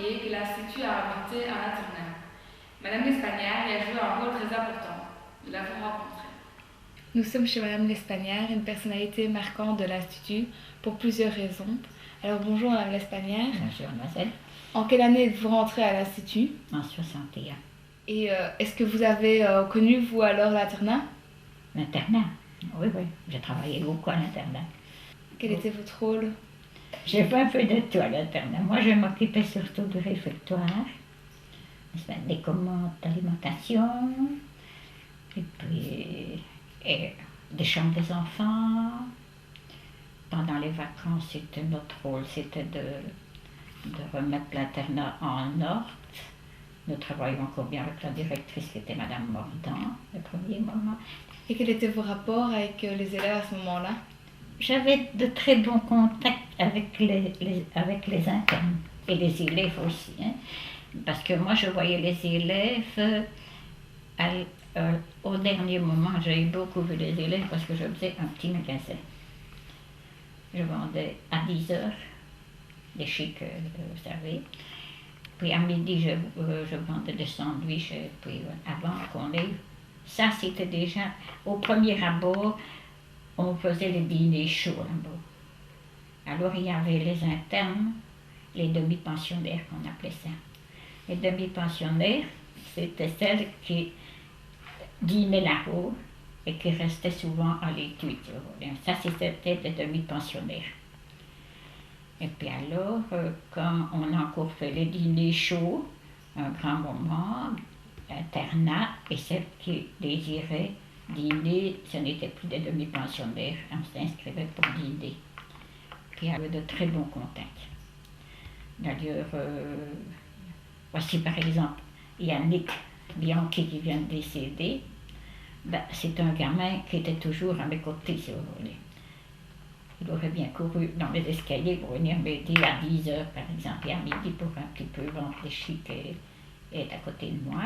oublier que l'Institut a abrité un internat. Madame L'Espagnard y a joué un rôle très important. Nous l'avons rencontrée. Nous sommes chez Madame L'Espagnard, une personnalité marquante de l'Institut, pour plusieurs raisons. Alors bonjour Madame L'Espagnard. Bonjour mademoiselle. En quelle année êtes-vous rentrée à l'Institut? En 61. Et est-ce que vous avez connu, vous, alors l'internat? L'internat? Oui, oui. J'ai travaillé beaucoup à l'internat. Quel était votre rôle? J'ai fait un peu de tout à l'internat. Moi, je m'occupais surtout du réfectoire, des commandes d'alimentation, et puis des chambres des enfants. Pendant les vacances, c'était notre rôle, c'était de remettre l'internat en ordre. Nous travaillions encore bien avec la directrice qui était Madame Mordant, le premier moment. Et quels étaient vos rapports avec les élèves à ce moment-là? J'avais de très bons contacts avec les internes et les élèves aussi. Hein, parce que moi, je voyais les élèves au dernier moment. J'ai beaucoup vu les élèves parce que je faisais un petit magasin. Je vendais à 10 heures des chics, vous savez. Puis à midi, je vendais des sandwichs. Puis avant qu'on ait... Ça, c'était déjà... Au premier abord, on faisait les dîners chauds là-bas. Alors, il y avait les internes, les demi-pensionnaires qu'on appelait ça. Les demi-pensionnaires, c'était celles qui dînaient là-haut et qui restaient souvent à l'étude. Ça, c'était les demi-pensionnaires. Et puis alors, quand on a encore fait les dîners chauds, un grand moment, internat, et celles qui désiraient dîner, ce n'était plus des demi-pensionnaires, on s'inscrivait pour dîner. Puis il y avait de très bons contacts. D'ailleurs, voici par exemple Yannick Bianchi qui vient de décéder. Ben, c'est un gamin qui était toujours à mes côtés, si vous voulez. Il aurait bien couru dans les escaliers pour venir m'aider à 10 heures, par exemple, et à midi pour un petit peu vendre les chics et être à côté de moi.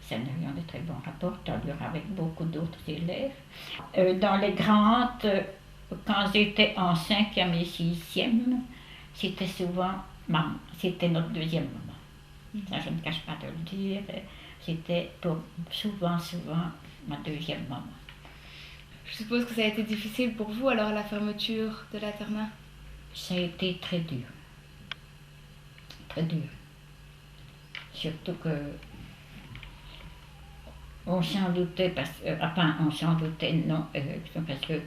Ça nous avions de très bons rapports, d'ailleurs avec beaucoup d'autres élèves. Dans les grandes, quand j'étais en 5e et 6e, c'était souvent maman, c'était notre deuxième maman. Ça, je ne cache pas de le dire, c'était souvent ma deuxième maman. Je suppose que ça a été difficile pour vous alors la fermeture de l'internat? Ça a été très dur. Très dur. Surtout que on s'en doutait, on s'en doutait, non, parce que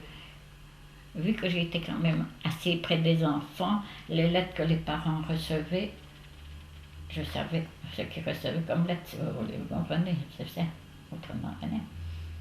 vu que j'étais quand même assez près des enfants, les lettres que les parents recevaient, je savais ce qu'ils recevaient comme lettres, vous comprenez, c'est ça, autrement rien.